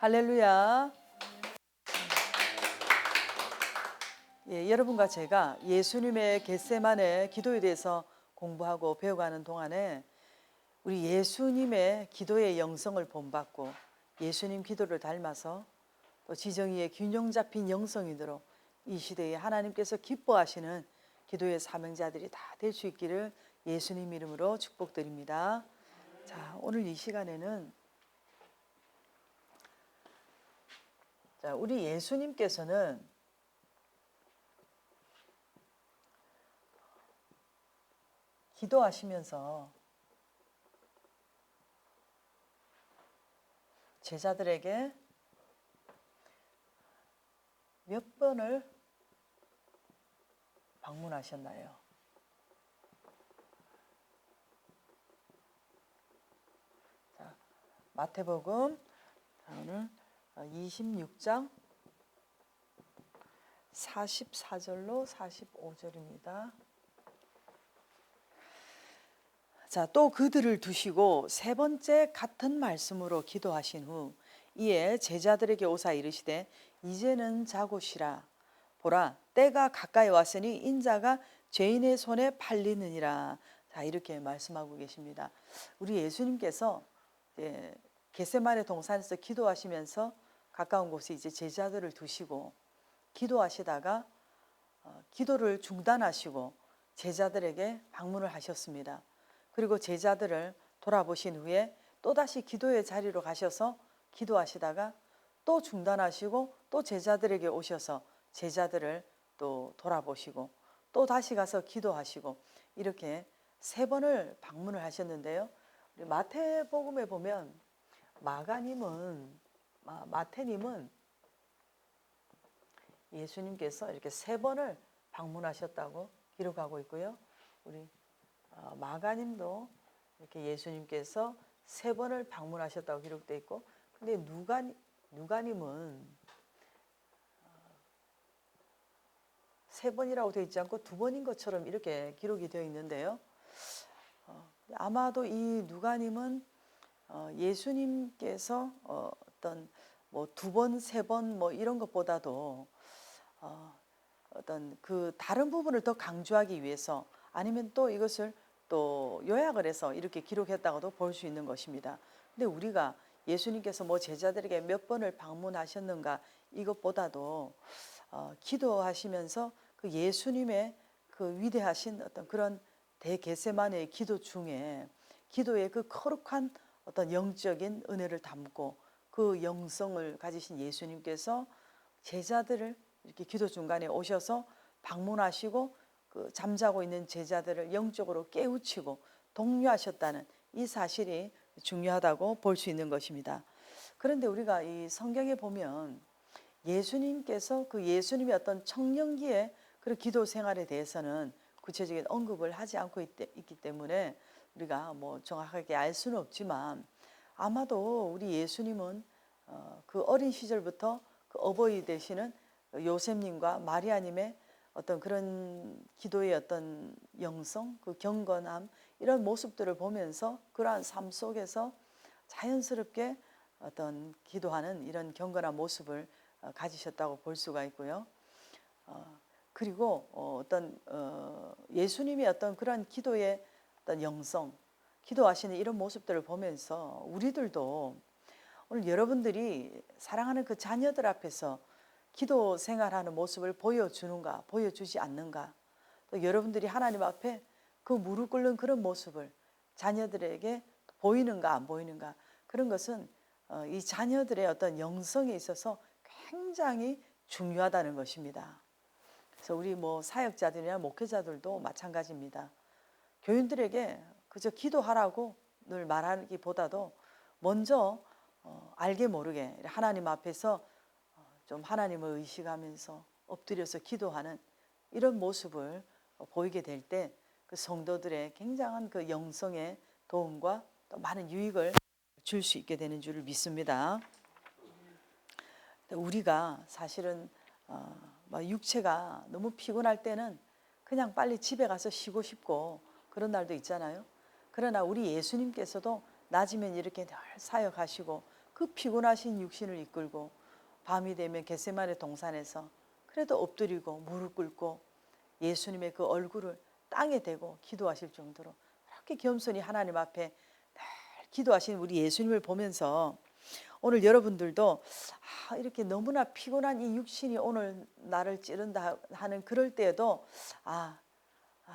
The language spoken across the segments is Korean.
할렐루야. 예, 여러분과 제가 예수님의 겟세마네 기도에 대해서 공부하고 배워가는 동안에 우리 예수님의 기도의 영성을 본받고 예수님 기도를 닮아서 또 지정의의 균형 잡힌 영성인으로 이 시대에 하나님께서 기뻐하시는 기도의 사명자들이 다 될 수 있기를 예수님 이름으로 축복드립니다. 자, 오늘 이 시간에는 우리 예수님께서는 기도하시면서 제자들에게 몇 번을 방문하셨나요? 자, 마태복음 오늘 26장 44절로 45절입니다. 자, 또 그들을 두시고 세 번째 같은 말씀으로 기도하신 후 이에 제자들에게 오사 이르시되 이제는 자고 쉬라. 보라, 때가 가까이 왔으니 인자가 죄인의 손에 팔리느니라. 자, 이렇게 말씀하고 계십니다. 우리 예수님께서 겟세마네 동산에서 기도하시면서 가까운 곳에 이제 제자들을 두시고 기도하시다가 기도를 중단하시고 제자들에게 방문을 하셨습니다. 그리고 제자들을 돌아보신 후에 또다시 기도의 자리로 가셔서 기도하시다가 또 중단하시고 또 제자들에게 오셔서 제자들을 또 돌아보시고 또 다시 가서 기도하시고 이렇게 세 번을 방문을 하셨는데요. 우리 마태복음에 보면 마태님은 예수님께서 이렇게 세 번을 방문하셨다고 기록하고 있고요. 우리 마가님도 이렇게 예수님께서 세 번을 방문하셨다고 기록되어 있고, 근데 누가님은 세 번이라고 되어 있지 않고 두 번인 것처럼 이렇게 기록이 되어 있는데요. 아마도 이 누가님은 예수님께서 어떤 뭐 두 번, 세 번 뭐 이런 것보다도 어떤 그 다른 부분을 더 강조하기 위해서 아니면 또 이것을 또 요약을 해서 이렇게 기록했다고도 볼 수 있는 것입니다. 근데 우리가 예수님께서 뭐 제자들에게 몇 번을 방문하셨는가 이것보다도 기도하시면서 그 예수님의 그 위대하신 어떤 그런 대겟세마네의 기도 중에 기도의 그 거룩한 어떤 영적인 은혜를 담고 그 영성을 가지신 예수님께서 제자들을 이렇게 기도 중간에 오셔서 방문하시고 그 잠자고 있는 제자들을 영적으로 깨우치고 독려하셨다는 이 사실이 중요하다고 볼 수 있는 것입니다. 그런데 우리가 이 성경에 보면 예수님께서 그 예수님의 어떤 청년기의 그런 기도 생활에 대해서는 구체적인 언급을 하지 않고 있기 때문에 우리가 뭐 정확하게 알 수는 없지만 아마도 우리 예수님은 그 어린 시절부터 그 어버이 되시는 요셉님과 마리아님의 어떤 그런 기도의 어떤 영성, 그 경건함 이런 모습들을 보면서 그러한 삶 속에서 자연스럽게 어떤 기도하는 이런 경건한 모습을 가지셨다고 볼 수가 있고요. 그리고 어떤 예수님의 어떤 그런 기도의 어떤 영성, 기도하시는 이런 모습들을 보면서 우리들도 오늘 여러분들이 사랑하는 그 자녀들 앞에서 기도 생활하는 모습을 보여주는가, 보여주지 않는가, 또 여러분들이 하나님 앞에 그 무릎 꿇는 그런 모습을 자녀들에게 보이는가, 안 보이는가, 그런 것은 이 자녀들의 어떤 영성에 있어서 굉장히 중요하다는 것입니다. 그래서 우리 뭐 사역자들이나 목회자들도 마찬가지입니다. 교인들에게 그저 기도하라고 늘 말하기보다도 먼저 알게 모르게 하나님 앞에서 좀 하나님을 의식하면서 엎드려서 기도하는 이런 모습을 보이게 될 때 그 성도들의 굉장한 그 영성의 도움과 또 많은 유익을 줄 수 있게 되는 줄을 믿습니다. 우리가 사실은 육체가 너무 피곤할 때는 그냥 빨리 집에 가서 쉬고 싶고 그런 날도 있잖아요. 그러나 우리 예수님께서도 낮이면 이렇게 늘 사역하시고 그 피곤하신 육신을 이끌고 밤이 되면 겟세마네 동산에서 그래도 엎드리고 무릎 꿇고 예수님의 그 얼굴을 땅에 대고 기도하실 정도로 그렇게 겸손히 하나님 앞에 늘 기도하신 우리 예수님을 보면서 오늘 여러분들도 이렇게 너무나 피곤한 이 육신이 오늘 나를 찌른다 하는 그럴 때에도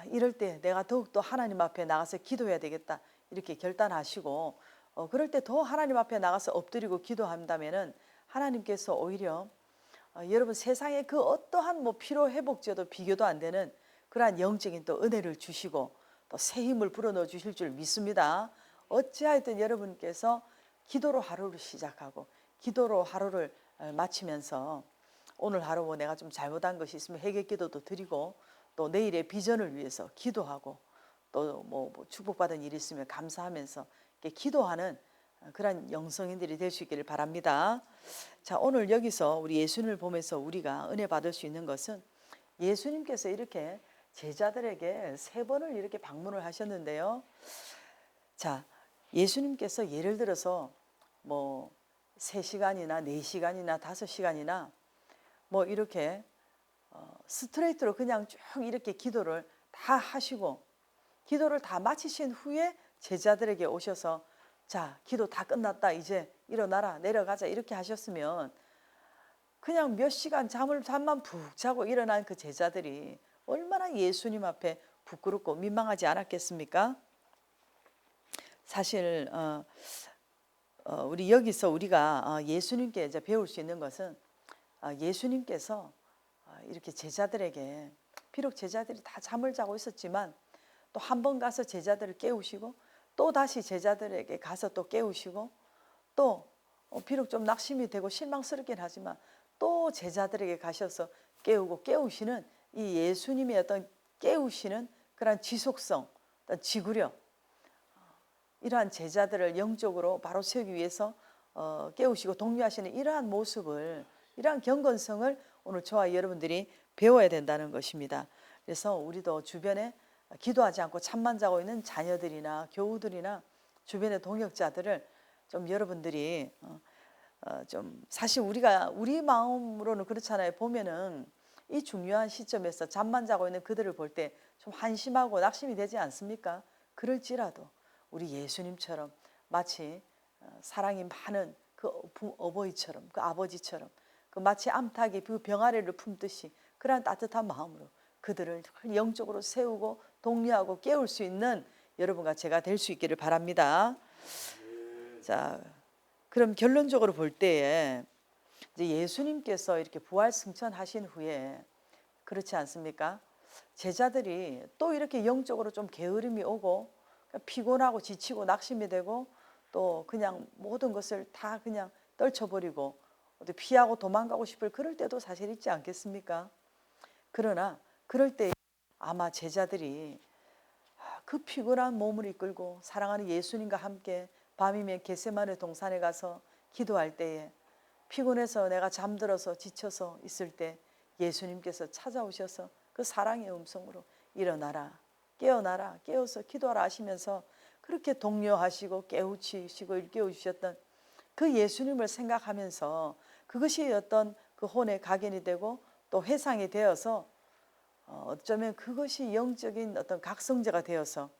이럴 때 내가 더욱더 하나님 앞에 나가서 기도해야 되겠다 이렇게 결단하시고 그럴 때 더 하나님 앞에 나가서 엎드리고 기도한다면은 하나님께서 오히려 여러분 세상의 그 어떠한 뭐 피로 회복제도 비교도 안 되는 그러한 영적인 또 은혜를 주시고 또 새 힘을 불어넣어 주실 줄 믿습니다. 어찌하여든 여러분께서 기도로 하루를 시작하고 기도로 하루를 마치면서 오늘 하루 뭐 내가 좀 잘못한 것이 있으면 회개 기도도 드리고 또 내일의 비전을 위해서 기도하고 또 뭐 축복받은 일이 있으면 감사하면서 이렇게 기도하는 그런 영성인들이 될 수 있기를 바랍니다. 자, 오늘 여기서 우리 예수님을 보면서 우리가 은혜 받을 수 있는 것은 예수님께서 이렇게 제자들에게 3번을 이렇게 방문을 하셨는데요. 자, 예수님께서 예를 들어서 뭐 3시간이나 4시간이나 5시간이나 뭐 이렇게 스트레이트로 그냥 쭉 이렇게 기도를 다 하시고 기도를 다 마치신 후에 제자들에게 오셔서 자, 기도 다 끝났다. 이제 일어나라. 내려가자. 이렇게 하셨으면 그냥 몇 시간 잠만 푹 자고 일어난 그 제자들이 얼마나 예수님 앞에 부끄럽고 민망하지 않았겠습니까? 사실 우리 여기서 우리가 예수님께 이제 배울 수 있는 것은 예수님께서 이렇게 제자들에게 비록 제자들이 다 잠을 자고 있었지만 또 한 번 가서 제자들을 깨우시고 또 다시 제자들에게 가서 또 깨우시고 또 비록 좀 낙심이 되고 실망스럽긴 하지만 또 제자들에게 가셔서 깨우시는 이 예수님의 어떤 깨우시는 그런 지속성, 어떤 지구력, 이러한 제자들을 영적으로 바로 세우기 위해서 깨우시고 독려하시는 이러한 모습을, 이러한 경건성을 오늘 저와 여러분들이 배워야 된다는 것입니다. 그래서 우리도 주변에 기도하지 않고 잠만 자고 있는 자녀들이나 교우들이나 주변의 동역자들을 좀 여러분들이 좀 사실 우리 마음으로는 그렇잖아요. 보면은 이 중요한 시점에서 잠만 자고 있는 그들을 볼 때 좀 한심하고 낙심이 되지 않습니까? 그럴지라도 우리 예수님처럼 마치 사랑이 많은 그 어버이처럼 그 아버지처럼 그 마치 암탉이 그 병아리를 품듯이 그러한 따뜻한 마음으로 그들을 영적으로 세우고 독려하고 깨울 수 있는 여러분과 제가 될 수 있기를 바랍니다. 자, 그럼 결론적으로 볼 때에 이제 예수님께서 이렇게 부활 승천하신 후에 그렇지 않습니까? 제자들이 또 이렇게 영적으로 좀 게으름이 오고 피곤하고 지치고 낙심이 되고 또 그냥 모든 것을 다 그냥 떨쳐버리고 어디 피하고 도망가고 싶을 그럴 때도 사실 있지 않겠습니까? 그러나 그럴 때 아마 제자들이 그 피곤한 몸을 이끌고 사랑하는 예수님과 함께 밤이면 겟세마네 동산에 가서 기도할 때에 피곤해서 내가 잠들어서 지쳐서 있을 때 예수님께서 찾아오셔서 그 사랑의 음성으로 일어나라, 깨어나라, 깨어서 기도하라 하시면서 그렇게 독려하시고 깨우치시고 일깨워주셨던 그 예수님을 생각하면서 그것이 어떤 그 혼의 각인이 되고 또 회상이 되어서 어쩌면 그것이 영적인 어떤 각성제가 되어서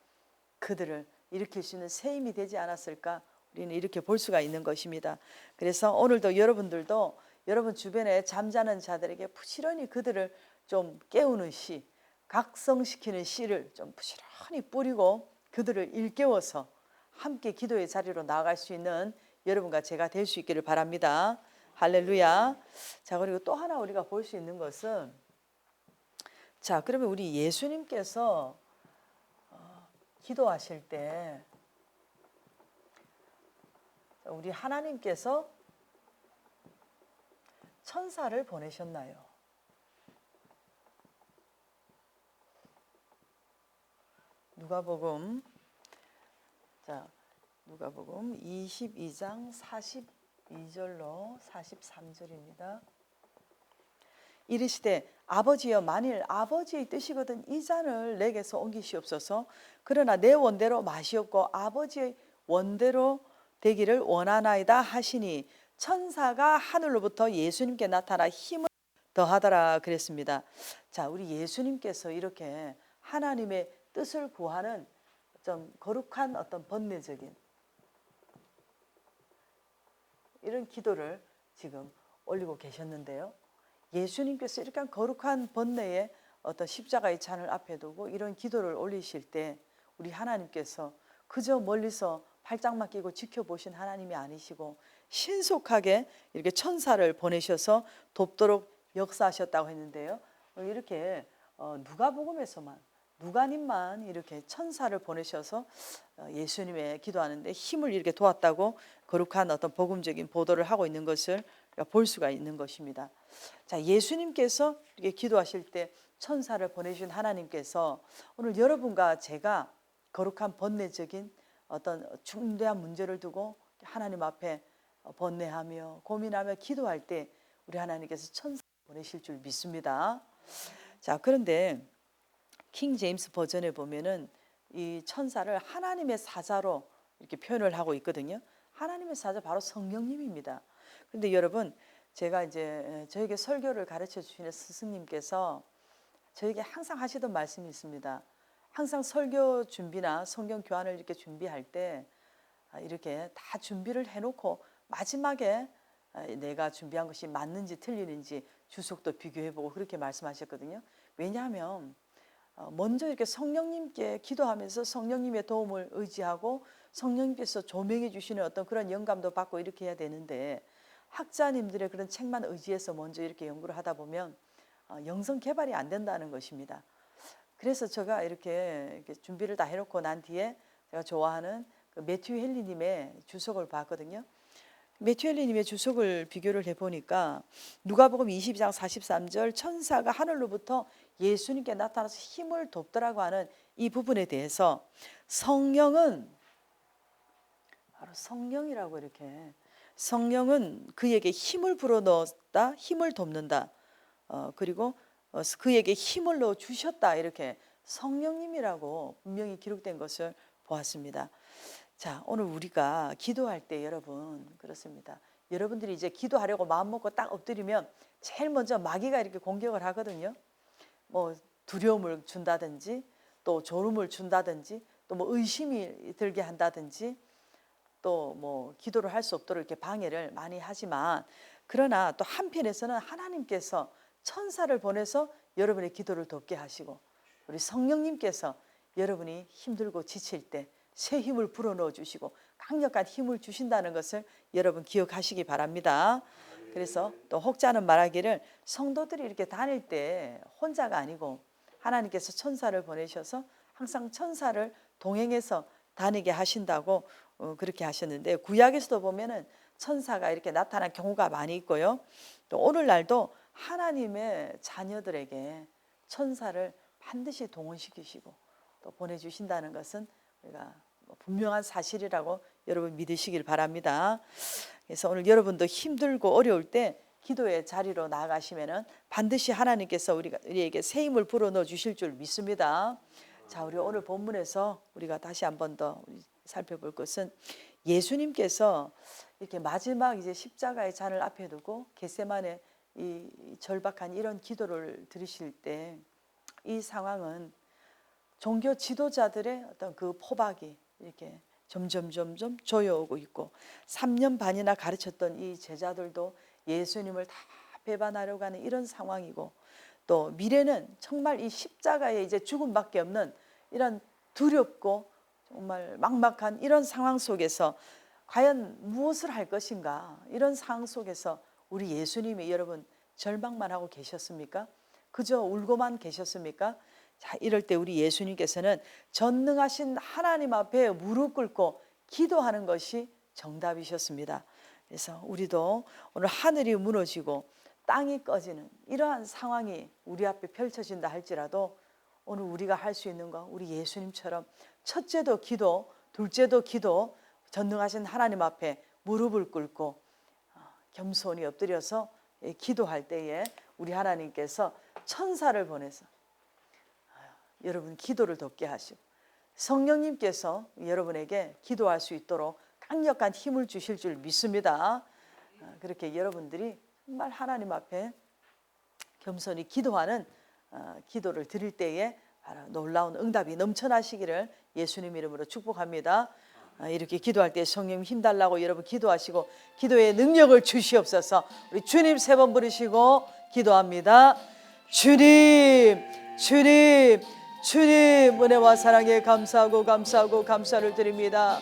그들을 일으킬 수 있는 새 힘이 되지 않았을까, 우리는 이렇게 볼 수가 있는 것입니다. 그래서 오늘도 여러분들도 여러분 주변에 잠자는 자들에게 부지런히 그들을 좀 깨우는 씨, 각성시키는 씨를 좀 부지런히 뿌리고 그들을 일깨워서 함께 기도의 자리로 나아갈 수 있는 여러분과 제가 될 수 있기를 바랍니다. 할렐루야. 자, 그리고 또 하나 우리가 볼 수 있는 것은, 자, 그러면 우리 예수님께서 기도하실 때 우리 하나님께서 천사를 보내셨나요? 누가복음 22장 42절로 43절입니다. 이르시되 아버지여, 만일 아버지의 뜻이거든 이 잔을 내게서 옮기시옵소서. 그러나 내 원대로 마시옵고 아버지의 원대로 되기를 원하나이다 하시니 천사가 하늘로부터 예수님께 나타나 힘을 더하더라 그랬습니다. 자, 우리 예수님께서 이렇게 하나님의 뜻을 구하는 좀 거룩한 어떤 번뇌적인 이런 기도를 지금 올리고 계셨는데요. 예수님께서 이렇게 거룩한 번뇌의 어떤 십자가의 잔을 앞에 두고 이런 기도를 올리실 때 우리 하나님께서 그저 멀리서 팔짱만 끼고 지켜보신 하나님이 아니시고 신속하게 이렇게 천사를 보내셔서 돕도록 역사하셨다고 했는데요. 이렇게 누가복음에서만 누가님만 이렇게 천사를 보내셔서 예수님의 기도하는데 힘을 이렇게 도왔다고 거룩한 어떤 복음적인 보도를 하고 있는 것을 볼 수가 있는 것입니다. 자, 예수님께서 이렇게 기도하실 때 천사를 보내주신 하나님께서 오늘 여러분과 제가 거룩한 번뇌적인 어떤 중대한 문제를 두고 하나님 앞에 번뇌하며 고민하며 기도할 때 우리 하나님께서 천사를 보내실 줄 믿습니다. 자, 그런데 킹 제임스 버전에 보면은 이 천사를 하나님의 사자로 이렇게 표현을 하고 있거든요. 하나님의 사자 바로 성령님입니다. 그런데 여러분, 제가 이제 저에게 설교를 가르쳐 주시는 스승님께서 저에게 항상 하시던 말씀이 있습니다. 항상 설교 준비나 성경 교환을 이렇게 준비할 때 이렇게 다 준비를 해놓고 마지막에 내가 준비한 것이 맞는지 틀리는지 주석도 비교해보고 그렇게 말씀하셨거든요. 왜냐하면 먼저 이렇게 성령님께 기도하면서 성령님의 도움을 의지하고 성령님께서 조명해 주시는 어떤 그런 영감도 받고 이렇게 해야 되는데 학자님들의 그런 책만 의지해서 먼저 이렇게 연구를 하다 보면 영성 개발이 안 된다는 것입니다. 그래서 제가 이렇게 준비를 다 해놓고 난 뒤에 제가 좋아하는 그 매튜 헨리님의 주석을 봤거든요. 매튜 헨리님의 주석을 비교를 해보니까 누가복음 22장 43절 천사가 하늘로부터 예수님께 나타나서 힘을 돕더라고 하는 이 부분에 대해서 성령은 바로 성령이라고 이렇게 성령은 그에게 힘을 불어넣었다, 힘을 돕는다. 그리고 그에게 힘을 넣어 주셨다 이렇게 성령님이라고 분명히 기록된 것을 보았습니다. 자, 오늘 우리가 기도할 때 여러분 그렇습니다. 여러분들이 이제 기도하려고 마음 먹고 딱 엎드리면 제일 먼저 마귀가 이렇게 공격을 하거든요. 뭐 두려움을 준다든지 또 졸음을 준다든지 또 뭐 의심이 들게 한다든지 또 뭐 기도를 할 수 없도록 이렇게 방해를 많이 하지만 그러나 또 한편에서는 하나님께서 천사를 보내서 여러분의 기도를 돕게 하시고 우리 성령님께서 여러분이 힘들고 지칠 때 새 힘을 불어넣어 주시고 강력한 힘을 주신다는 것을 여러분 기억하시기 바랍니다. 그래서 또 혹자는 말하기를 성도들이 이렇게 다닐 때 혼자가 아니고 하나님께서 천사를 보내셔서 항상 천사를 동행해서 다니게 하신다고 그렇게 하셨는데 구약에서도 보면은 천사가 이렇게 나타난 경우가 많이 있고요. 또 오늘날도 하나님의 자녀들에게 천사를 반드시 동원시키시고 또 보내주신다는 것은 우리가 분명한 사실이라고 여러분 믿으시길 바랍니다. 그래서 오늘 여러분도 힘들고 어려울 때 기도의 자리로 나아가시면은 반드시 하나님께서 우리에게 새 힘을 불어넣어 주실 줄 믿습니다. 자, 우리 오늘 본문에서 우리가 다시 한 번 더 살펴볼 것은 예수님께서 이렇게 마지막 이제 십자가의 잔을 앞에 두고 겟세마네 이 절박한 이런 기도를 드리실 때 이 상황은 종교 지도자들의 어떤 그 포박이 이렇게 점점 조여오고 있고 3년 반이나 가르쳤던 이 제자들도 예수님을 다 배반하려고 하는 이런 상황이고 또 미래는 정말 이 십자가에 이제 죽음밖에 없는 이런 두렵고 정말 막막한 이런 상황 속에서 과연 무엇을 할 것인가 이런 상황 속에서 우리 예수님이 여러분 절망만 하고 계셨습니까? 그저 울고만 계셨습니까? 자, 이럴 때 우리 예수님께서는 전능하신 하나님 앞에 무릎 꿇고 기도하는 것이 정답이셨습니다. 그래서 우리도 오늘 하늘이 무너지고 땅이 꺼지는 이러한 상황이 우리 앞에 펼쳐진다 할지라도 오늘 우리가 할 수 있는 거 우리 예수님처럼 첫째도 기도, 둘째도 기도, 전능하신 하나님 앞에 무릎을 꿇고 겸손히 엎드려서 기도할 때에 우리 하나님께서 천사를 보내서 여러분 기도를 돕게 하시고 성령님께서 여러분에게 기도할 수 있도록 강력한 힘을 주실 줄 믿습니다. 그렇게 여러분들이 정말 하나님 앞에 겸손히 기도하는 기도를 드릴 때에 바로 놀라운 응답이 넘쳐나시기를 예수님 이름으로 축복합니다. 이렇게 기도할 때 성령 힘달라고 여러분 기도하시고 기도의 능력을 주시옵소서. 우리 주님 3번 부르시고 기도합니다. 주님, 주님, 주님, 은혜와 사랑에 감사하고 감사하고 감사를 드립니다.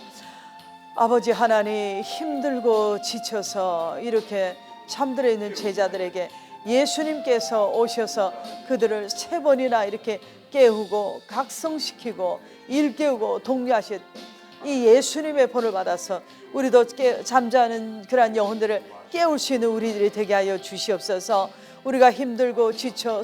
아버지 하나님, 힘들고 지쳐서 이렇게 잠들어 있는 제자들에게 예수님께서 오셔서 그들을 3번이나 이렇게 깨우고 각성시키고 일깨우고 독려하신 이 예수님의 본을 받아서 우리도 잠자는 그러한 영혼들을 깨울 수 있는 우리들이 되게 하여 주시옵소서. 우리가 힘들고 지쳐